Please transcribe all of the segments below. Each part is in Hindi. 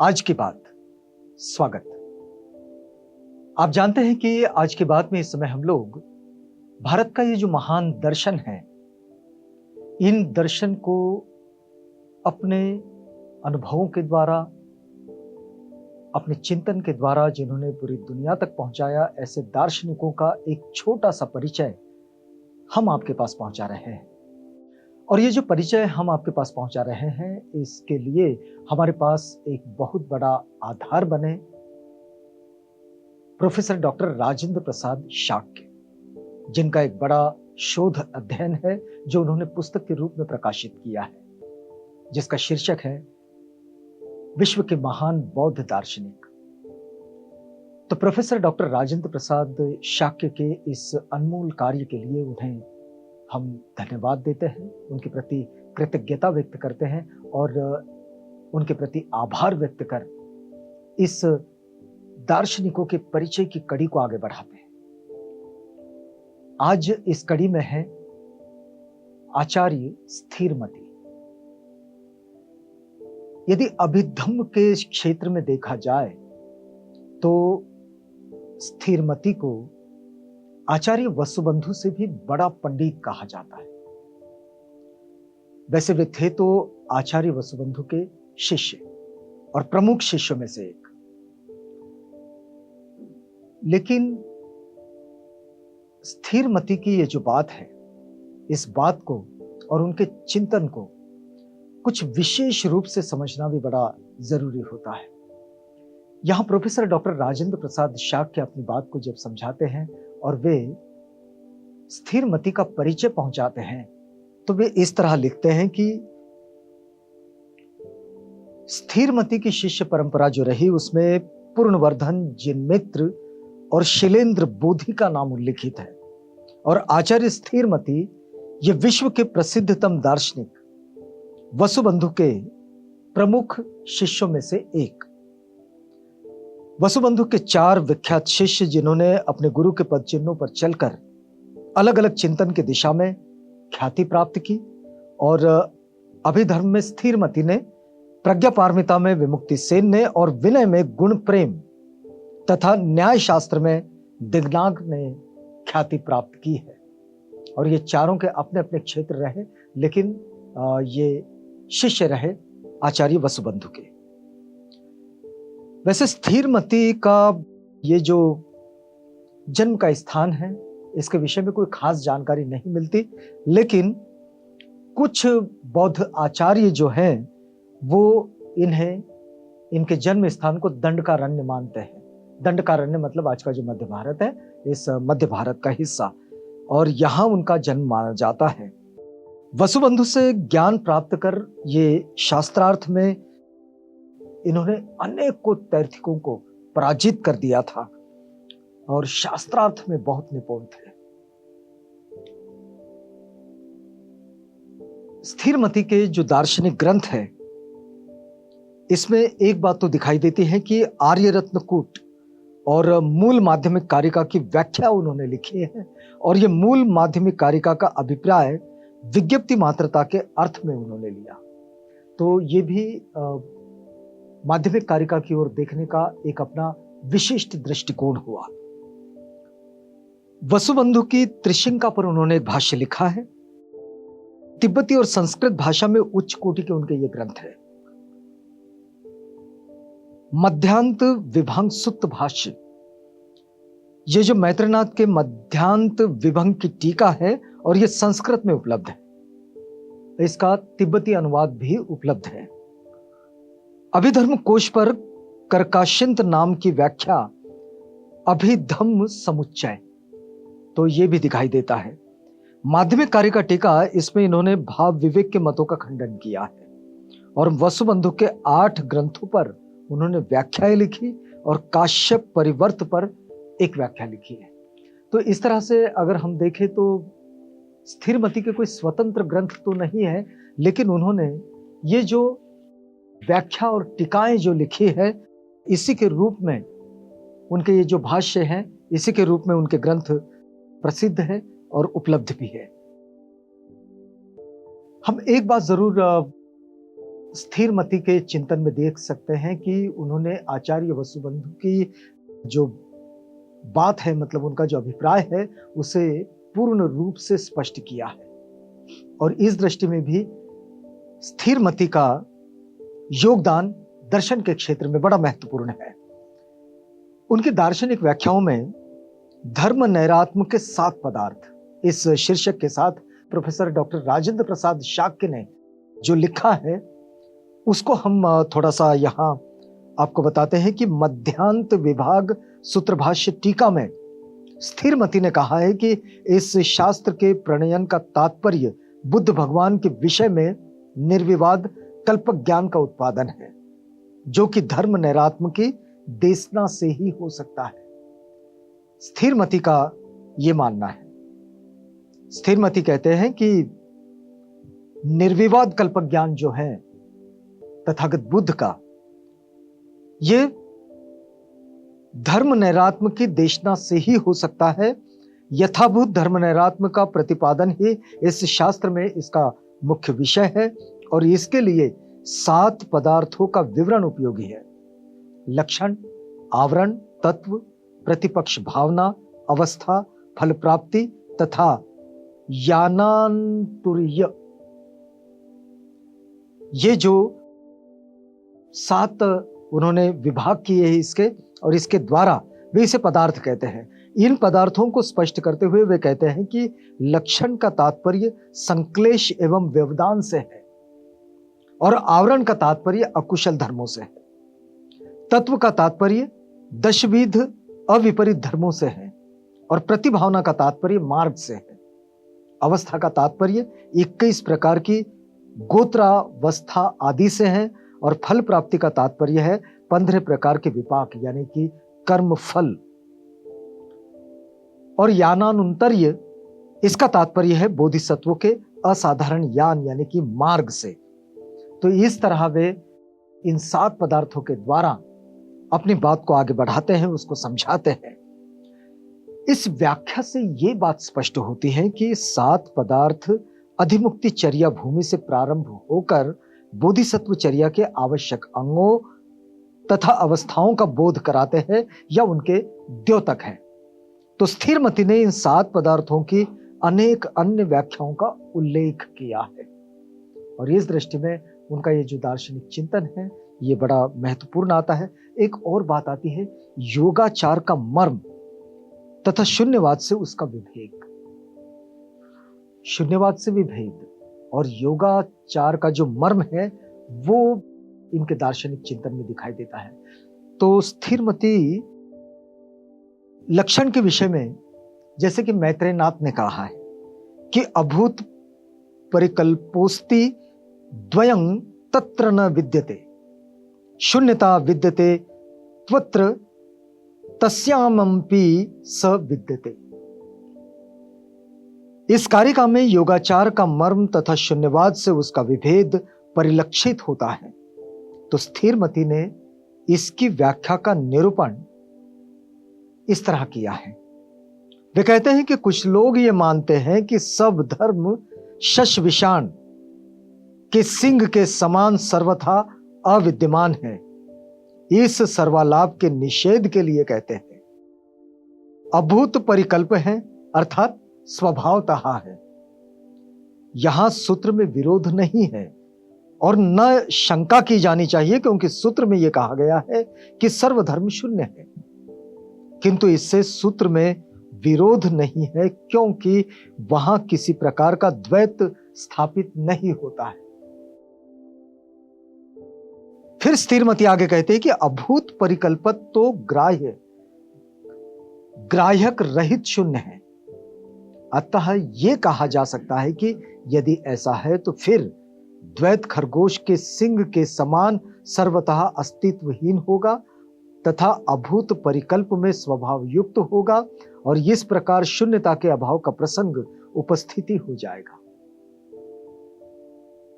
आज की बात। स्वागत। आप जानते हैं कि आज की बात में इस समय हम लोग भारत का ये जो महान दर्शन है, इन दर्शन को अपने अनुभवों के द्वारा, अपने चिंतन के द्वारा जिन्होंने पूरी दुनिया तक पहुंचाया, ऐसे दार्शनिकों का एक छोटा सा परिचय हम आपके पास पहुंचा रहे हैं। और ये जो परिचय हम आपके पास पहुंचा रहे हैं, इसके लिए हमारे पास एक बहुत बड़ा आधार बने प्रोफेसर डॉक्टर राजेंद्र प्रसाद शाक्य, जिनका एक बड़ा शोध अध्ययन है जो उन्होंने पुस्तक के रूप में प्रकाशित किया है, जिसका शीर्षक है विश्व के महान बौद्ध दार्शनिक। तो प्रोफेसर डॉक्टर राजेंद्र प्रसाद शाक्य के इस अनमोल कार्य के लिए उन्हें हम धन्यवाद देते हैं, उनके प्रति कृतज्ञता व्यक्त करते हैं और उनके प्रति आभार व्यक्त कर इस दार्शनिकों के परिचय की कड़ी को आगे बढ़ाते हैं। आज इस कड़ी में है आचार्य स्थिरमति। यदि अभिधम्म के क्षेत्र में देखा जाए तो स्थिरमति को आचार्य वसुबंधु से भी बड़ा पंडित कहा जाता है। वैसे वे थे तो आचार्य वसुबंधु के शिष्य और प्रमुख शिष्यों में से एक, लेकिन स्थिरमति की ये जो बात है, इस बात को और उनके चिंतन को कुछ विशेष रूप से समझना भी बड़ा जरूरी होता है। यहां प्रोफेसर डॉक्टर राजेंद्र प्रसाद शाक्य अपनी बात को जब समझाते हैं और वे स्थिरमति का परिचय पहुंचाते हैं, तो वे इस तरह लिखते हैं कि स्थिरमति की शिष्य परंपरा जो रही, उसमें पूर्णवर्धन, जिनमित्र और शिलेंद्र बोधि का नाम उल्लिखित है। और आचार्य स्थिरमति ये विश्व के प्रसिद्धतम दार्शनिक वसुबंधु के प्रमुख शिष्यों में से एक। वसुबंधु के 4 विख्यात शिष्य, जिन्होंने अपने गुरु के पद चिन्हों पर चलकर अलग अलग चिंतन की दिशा में ख्याति प्राप्त की, और अभिधर्म में स्थिरमति ने, प्रज्ञा पारमिता में विमुक्ति सेन ने, और विनय में गुण प्रेम तथा न्याय शास्त्र में दिग्नाग ने ख्याति प्राप्त की है। और ये चारों के अपने अपने क्षेत्र रहे, लेकिन ये शिष्य रहे आचार्य वसुबंधु के। वैसे स्थिरमति का ये जो जन्म का स्थान है, इसके विषय में कोई खास जानकारी नहीं मिलती, लेकिन कुछ बौद्ध आचार्य जो हैं वो इनके जन्म स्थान को दंडकारण्य मानते हैं। दंडकारण्य मतलब आज का जो मध्य भारत है, इस मध्य भारत का हिस्सा, और यहां उनका जन्म माना जाता है। वसुबंधु से ज्ञान प्राप्त कर ये शास्त्रार्थ में इन्होंने अनेकों तैर्थिकों को पराजित कर दिया था और शास्त्रार्थ में बहुत निपुण थे। स्थिरमति के जो दार्शनिक ग्रंथ है, इसमें एक बात तो दिखाई देती है कि आर्य रत्नकूट और मूल माध्यमिक कारिका की व्याख्या उन्होंने लिखी है, और ये मूल माध्यमिक कारिका का अभिप्राय विज्ञप्ति मात्रता के अर्थ में उन्होंने लिया। तो ये भी माध्यमिक कारिका की ओर देखने का एक अपना विशिष्ट दृष्टिकोण हुआ। वसुबंधु की त्रिशंका पर उन्होंने एक भाष्य लिखा है। तिब्बती और संस्कृत भाषा में उच्च कोटि के उनके ये ग्रंथ है। मध्यांत विभंग सुत्त भाष्य, ये जो मैत्रेयनाथ के मध्यांत विभंग की टीका है, और ये संस्कृत में उपलब्ध है। इसका तिब्बती अनुवाद भी उपलब्ध है। अभिधर्म कोश पर कर्काशिंत नाम की व्याख्या अभिधम्म समुच्चय, तो ये भी दिखाई देता है। माध्यमिक कारिका टीका, इसमें इन्होंने भाव विवेक के मतों का खंडन किया है, और वसुबंधु के 8 ग्रंथों पर उन्होंने व्याख्याएं लिखी, और काश्यप परिवर्त पर एक व्याख्या लिखी है। तो इस तरह से अगर हम देखें तो स्थिरमति के कोई स्वतंत्र ग्रंथ तो नहीं है, लेकिन उन्होंने ये जो व्याख्या और टीकाएं जो लिखी है, इसी के रूप में उनके ये जो भाष्य हैं, इसी के रूप में उनके ग्रंथ प्रसिद्ध है और उपलब्ध भी है। हम एक बात जरूर स्थिर मति के चिंतन में देख सकते हैं कि उन्होंने आचार्य वसुबंधु की जो बात है, मतलब उनका जो अभिप्राय है, उसे पूर्ण रूप से स्पष्ट किया है। और इस दृष्टि में भी स्थिर मति का योगदान दर्शन के क्षेत्र में बड़ा महत्वपूर्ण है। उनकी दार्शनिक व्याख्याओं में धर्म नैरात्म के 7 पदार्थ, इस शीर्षक के साथ प्रोफेसर डॉक्टर राजेंद्र प्रसाद शाक्य ने जो लिखा है, उसको हम थोड़ा सा यहाँ आपको बताते हैं कि मध्यांत विभाग सूत्रभाष्य टीका में स्थिर मति ने कहा है कि इस शास्त्र के प्रणयन का तात्पर्य बुद्ध भगवान के विषय में निर्विवाद कल्पक ज्ञान का उत्पादन है, जो कि धर्म नैरात्म की देशना से ही हो सकता है। स्थिर मति का यह मानना है। स्थिर मति कहते हैं कि निर्विवाद कल्पक ज्ञान जो है तथागत बुद्ध का, ये धर्म नैरात्म की देशना से ही हो सकता है। यथाभूत धर्म नैरात्म का प्रतिपादन ही इस शास्त्र में इसका मुख्य विषय है और इसके लिए 7 पदार्थों का विवरण उपयोगी है। लक्षण, आवरण, तत्व, प्रतिपक्ष भावना, अवस्था, फल प्राप्ति तथा यानांतुर्य। ये जो 7 उन्होंने विभाग किए हैं इसके, और इसके द्वारा वे इसे पदार्थ कहते हैं। इन पदार्थों को स्पष्ट करते हुए वे कहते हैं कि लक्षण का तात्पर्य संक्लेश एवं व्यवधान से है और आवरण का तात्पर्य अकुशल धर्मों से है। तत्व का तात्पर्य 10 अविपरीत धर्मों से है और प्रतिभावना का तात्पर्य मार्ग से है। अवस्था का तात्पर्य 21 प्रकार की गोत्रावस्था आदि से है और फल प्राप्ति का तात्पर्य है 15 प्रकार के विपाक यानी कि कर्म फल। और यानानुंतर्य, इसका तात्पर्य है बोधिसत्वों के असाधारण यान यानी कि मार्ग से। तो इस तरह वे इन 7 पदार्थों के द्वारा अपनी बात को आगे बढ़ाते हैं, उसको समझाते हैं। इस व्याख्या से ये बात स्पष्ट होती है कि 7 पदार्थ अधिमुक्ति चर्या भूमि से प्रारंभ होकर बोधिसत्व चर्या के आवश्यक अंगों तथा अवस्थाओं का बोध कराते हैं या उनके द्योतक हैं। तो स्थिर मति ने इन 7 पदार्थों की अनेक अन्य व्याख्याओं का उल्लेख किया है और इस दृष्टि में उनका ये जो दार्शनिक चिंतन है ये बड़ा महत्वपूर्ण आता है। एक और बात आती है योगाचार का मर्म तथा शून्यवाद से उसका विभेद। शून्यवाद से विभेद और योगाचार का जो मर्म है वो इनके दार्शनिक चिंतन में दिखाई देता है। तो स्थिर मति लक्षण के विषय में जैसे कि मैत्रेयनाथ ने कहा है कि अभूत परिकल्पोस्ति द्वयं तत्र न विद्यते, शून्यता विद्यते त्वत्र तस्यामपि स विद्यते। इस कारिका में योगाचार का मर्म तथा शून्यवाद से उसका विभेद परिलक्षित होता है। तो स्थिर मति ने इसकी व्याख्या का निरूपण इस तरह किया है। वे कहते हैं कि कुछ लोग ये मानते हैं कि सब धर्म शश विषाण के सिंह के समान सर्वथा अविद्यमान है। इस सर्वालाप के निषेध के लिए कहते हैं अभूत परिकल्प है अर्थात स्वभावतः है। यहां सूत्र में विरोध नहीं है और न शंका की जानी चाहिए क्योंकि सूत्र में यह कहा गया है कि सर्वधर्म शून्य है, किंतु इससे सूत्र में विरोध नहीं है क्योंकि वहां किसी प्रकार का द्वैत स्थापित नहीं होता है। फिर स्थिर मति आगे कहते हैं कि अभूत परिकल्पत तो ग्राह्यक रहित शून्य है। अतः यह कहा जा सकता है कि यदि ऐसा है तो फिर द्वैत खरगोश के सिंह के समान सर्वतः अस्तित्वहीन होगा तथा अभूत परिकल्प में स्वभाव युक्त होगा और इस प्रकार शून्यता के अभाव का प्रसंग उपस्थिति हो जाएगा।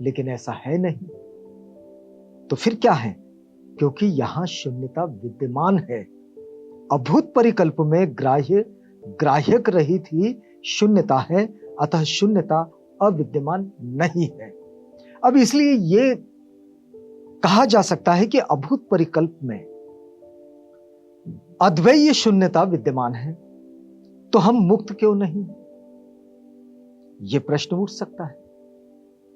लेकिन ऐसा है नहीं, तो फिर क्या है? क्योंकि यहां शून्यता विद्यमान है। अभूत परिकल्प में ग्राह्यक रहित ही शून्यता है, अतः शून्यता अविद्यमान नहीं है। अब इसलिए ये कहा जा सकता है कि अभूत परिकल्प में अद्वैय शून्यता विद्यमान है, तो हम मुक्त क्यों नहीं? यह प्रश्न उठ सकता है।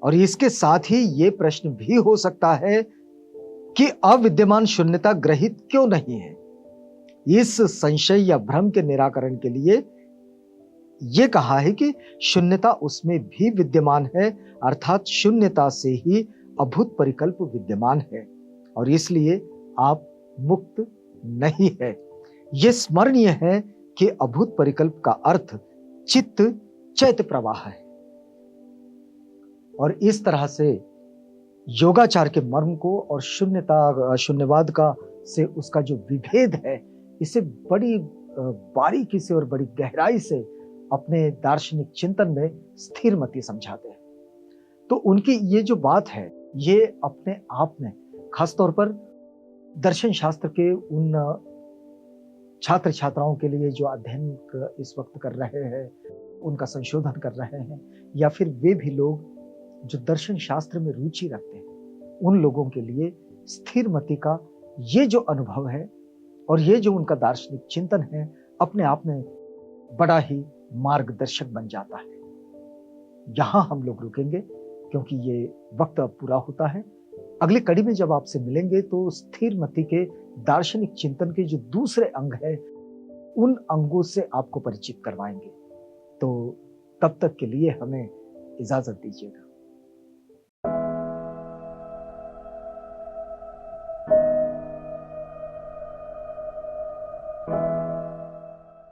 और इसके साथ ही यह प्रश्न भी हो सकता है कि अविद्यमान शून्यता ग्रहित क्यों नहीं है? इस संशय या भ्रम के निराकरण के लिए यह कहा है कि शून्यता उसमें भी विद्यमान है, अर्थात शून्यता से ही अभूत परिकल्प विद्यमान है और इसलिए आप मुक्त नहीं है। यह स्मरणीय है कि अभूत परिकल्प का अर्थ चित्त चैत्य प्रवाह है और इस तरह से योगाचार के मर्म को और शून्यवाद का से उसका जो विभेद है, इसे बड़ी बारीकी से और बड़ी गहराई से अपने दार्शनिक चिंतन में स्थिर मति समझाते हैं। तो उनकी ये जो बात है, ये अपने आप में खासतौर पर दर्शन शास्त्र के उन छात्र छात्राओं के लिए जो अध्ययन इस वक्त कर रहे हैं, उनका संशोधन कर रहे हैं, या फिर वे भी लोग जो दर्शन शास्त्र में रुचि रखते हैं, उन लोगों के लिए स्थिर मति का ये जो अनुभव है और ये जो उनका दार्शनिक चिंतन है, अपने आप में बड़ा ही मार्गदर्शक बन जाता है। यहां हम लोग रुकेंगे क्योंकि ये वक्त अब पूरा होता है। अगली कड़ी में जब आपसे मिलेंगे तो स्थिर मति के दार्शनिक चिंतन के जो दूसरे अंग है, उन अंगों से आपको परिचित करवाएंगे। तो तब तक के लिए हमें इजाजत दीजिएगा।